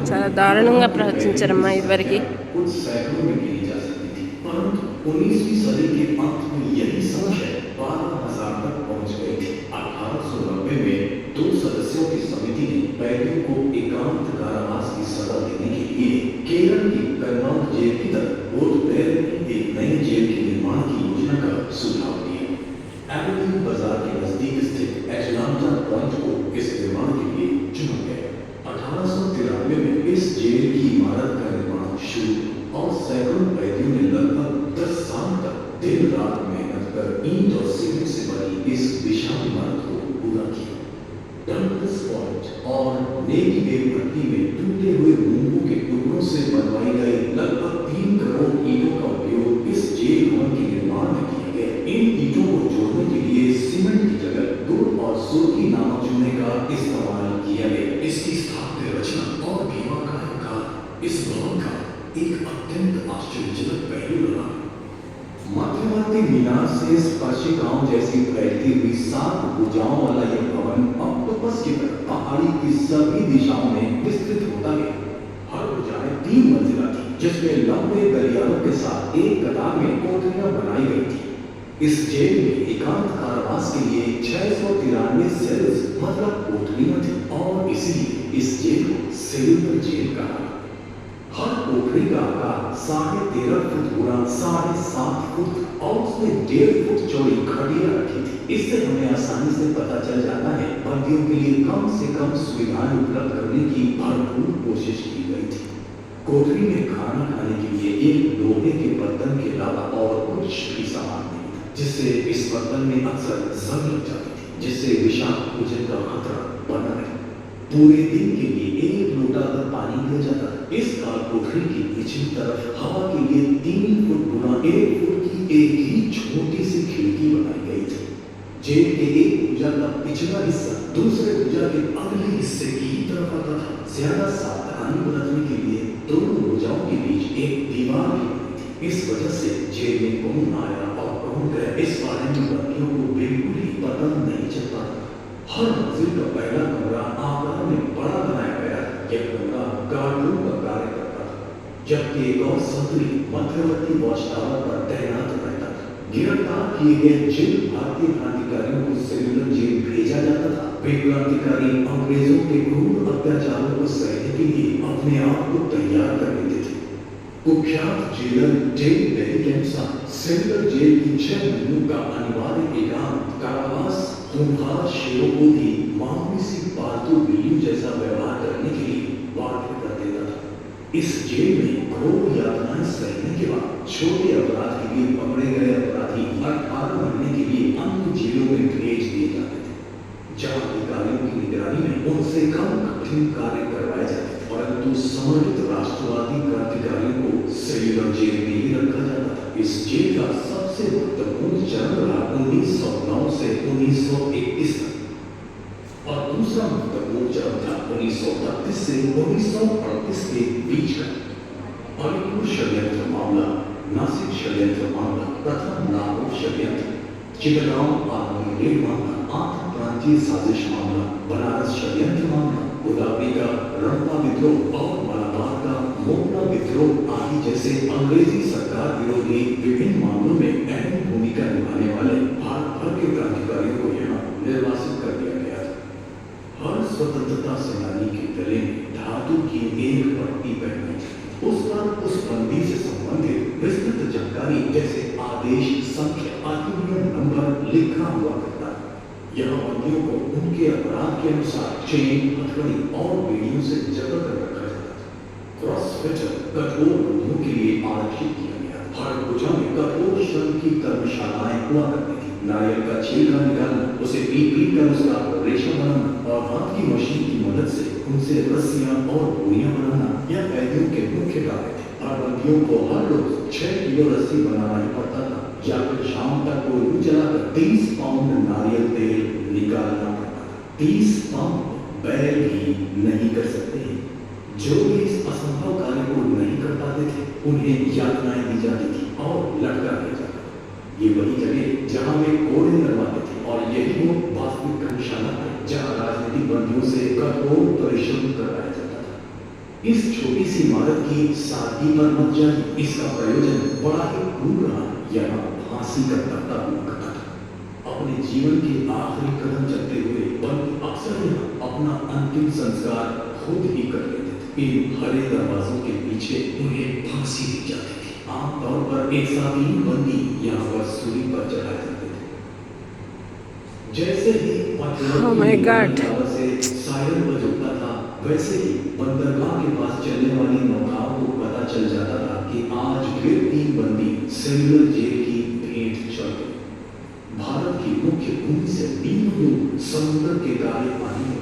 చాలా దారుణంగా ప్రవర్తించారమ్మా ఇదివరకి. कुछ सैकड़ों में गिनी जा सकती थी, परंतु 19वीं सदी के अंत में यही संख्या 12,000 तक पहुंच गई थी। 1890 में 2 सदस्यों की समिति ने कैदियों को एकांत कारावास की सजा देने के लिए केरल की कन्नौज जेल की तरफ बोधगया में एक नई जेल के निर्माण की योजना का सुझाव दिया। एवेन्यू बाजार के नजदीक स्थित एटलांटा पॉइंट को इस निर्माण के लिए चुना गया। 1893 में इस जेल की इमारत का निर्माण शुरू और सैकड़ों कैदियों ने लगभग 10 साल तक दिन रात मेहनत कर ईंट और सीमेंट से बनी इस विशाल इमारत को पूरा किया। डंकस पॉइंट और नेवी वे पट्टी में टूटे हुए मूंगों के टुकड़ों से बनवाई गई लगभग 3 करोड़ ईंटों का उपयोग इस जेल भवन के निर्माण में किया गया। इन ईंटों को जोड़ने के लिए सीमेंट की जगह गुड़ और सुर्खी नामक चूने का इस्तेमाल किया गया। इसकी स्थापत्य रचना और भीमाकार का इस भवन का एक अत्यंत आश्चर्यजनक पहलू रहा। मध्यवर्ती मीनार से स्पर्शिकाओं जैसी फैलती हुई 7 भुजाओं वाला यह भवन ऑक्टोपस की तरह पहाड़ी की सभी दिशाओं में विस्तृत होता गया। हर भुजाएं 3 मंजिला थी, जिसमें लंबे गलियारों के साथ एक कतार में कोठरियां बनाई गई थी। इस जेल में एकांत कारावास के लिए 693 सेल्स मतलब कोठरियां थी और इसलिए इस जेल को सेलुलर जेल कहा। हर कोठरी का आकार 13.5 फुट गुणा 7.5 फुट और उसमें 1.5 फुट चौड़ी खटिया रखी थी। इससे हमें आसानी से पता चल जाता है बंदियों के लिए कम से कम सुविधाएं उपलब्ध करने की भरपूर कोशिश की गई थी। कोठरी में खाना खाने के लिए एक लोहे के बर्तन के अलावा और कुछ भी सामान नहीं था, जिससे इस बर्तन में अक्सर जंग लग जाती थी, जिससे विषाक्त भोजन का खतरा बना रहे। पूरे दिन के लिए 1 लोटा भर पानी दिया जाता था। इस काल कोठरी की पिछली तरफ हवा के लिए 3 फुट गुना 1 फुट की एक ही छोटी सी खिड़की बनाई गई थी। जेल के एक भुजा का पिछला हिस्सा दूसरे भुजा के अगले हिस्से की तरफ आता था। ज्यादा सावधानी बरतने के लिए दोनों भुजाओं के बीच एक दीवार भी बनी थी। इस वजह से जेल में कौन आया और कौन गया इस बारे में बंदियों को बिल्कुल ही पता नहीं चल पाता। हर मंजिल का पहला कमरा आकार में बड़ा बनाया गया। यह कमरा गार्डरूम का कार्य करता था, जबकि एक और संतुलित मध्यवर्ती वॉच टावर पर तैनात रहता था। गिरफ्तार किए गए जिन भारतीय क्रांतिकारियों को सेलुलर जेल भेजा जाता था, वे क्रांतिकारी अंग्रेजों के क्रूर अत्याचारों को सहने के लिए अपने आप को तैयार कर लेते थे। कुख्यात जेलर जेल बेरी के अनुसार सेलुलर जेल की 6 महीनों का अनिवार्य एकांत कारावास खूंखार शेरों को भी मामूली सी पालतू बिल्लियों जैसा व्यवहार करने के लिए बाध्य कर देता था। इस जेल में घोर यातनाएं सहने के बाद छोटे अपराध के लिए पकड़े गए अपराधी 18 महीने के लिए अन्य जेलों में भेज दिए जाते थे, जहां अधिकारियों की निगरानी में उनसे कम कठिन कार्य करवाए जाते थे। परंतु समर्पित राष्ट्रवादी क्रांतिकारियों को सेलुलर जेल में ही रखा जाता था। इस जेल का सबसे महत्वपूर्ण चरण रहा 1909 से 1921 तक और दूसरा महत्वपूर्ण चरण था 1938 से 1938 के बीच का। अलीपुर षड्यंत्र मामला, नासिक षड्यंत्र मामला, प्रथम नागौर षड्यंत्र, चिटगांव आत्मनिर्भर मामला, आंध्र प्रांतीय साजिश मामला, बनारस षड्यंत्र मामला, गुलाबी का रणपा विद्रोह और मलाबार का मोगरा विद्रोह आदि जैसे अंग्रेजी सरकार विरोधी विभिन्न मामलों में अहम भूमिका निभाने वाले भारत भर के क्रांतिकारियों को यहाँ निर्वासित कर दिया गया था। हर स्वतंत्रता सेनानी के गले में धातु की एक पट्टी पहनी थी। उस पर उस बंदी से संबंधित विस्तृत जानकारी जैसे आदेश संख्या, अधिनियम नंबर लिखा हुआ करता था। यहाँ बंदियों को उनके अपराध के अनुसार चेन, हथकड़ी और बेड़ियों से जकड़ कर रखा जाता था। क्रॉसफिटर कठोर बंदियों के लिए आरक्षित किया गया। हर भुजा में कठोर श्रम की कर्मशालाएं हुआ करती थी। नारियल का छिलका निकालना, उसे पीट कर उसका रेशा बनाना और हाथ की मशीन की मदद से उनसे रस्सियां और बोरियां बनाना यह कैदियों के मुख्य कार्य थे। हर बंदियों को हर रोज 6 किलो रस्सी बनाना ही पड़ता था, या फिर शाम तक कोयला जलाकर 30 पाउंड नारियल तेल निकालना पड़ता था। 30 पाउंड बैल भी नहीं कर सकते हैं। जो भी इस असंभव कार्य को नहीं कर पाते थे, उन्हें यातनाएं दी जाती थी और लटका दिया जाता था। ये वही जगह जहां वे कोड़े लगवाते थे और यही वो वास्तविक कर्मशाला है जहां राजनीतिक बंदियों से कठोर परिश्रम करवाया जाता था। इस छोटी सी इमारत की सादगी पर मत जाइए, इसका प्रयोजन बड़ा ही क्रूर रहा। यहाँ फांसी का तख्ता हुआ करता था। अपने जीवन के आखिरी कदम चलते हुए बंदी अक्सर यहाँ अपना अंतिम संस्कार खुद ही कर लेते थे। इन हरे दरवाजों के पीछे उन्हें फांसी दी जाती थी। आमतौर पर 103 बंदी यहाँ पर सूली पर चढ़ाए जाते थे। जैसे ही Oh my God. से सायरन बजता था, वैसे ही बंदरगाह के पास चलने वाली नौकाओं को पता चल जाता था कि आज फिर 3 बंदी सेलुलर जेल की भेंट चढ़ गई। भारत की मुख्य भूमि से 3 दूर समुद्र के काले पानी में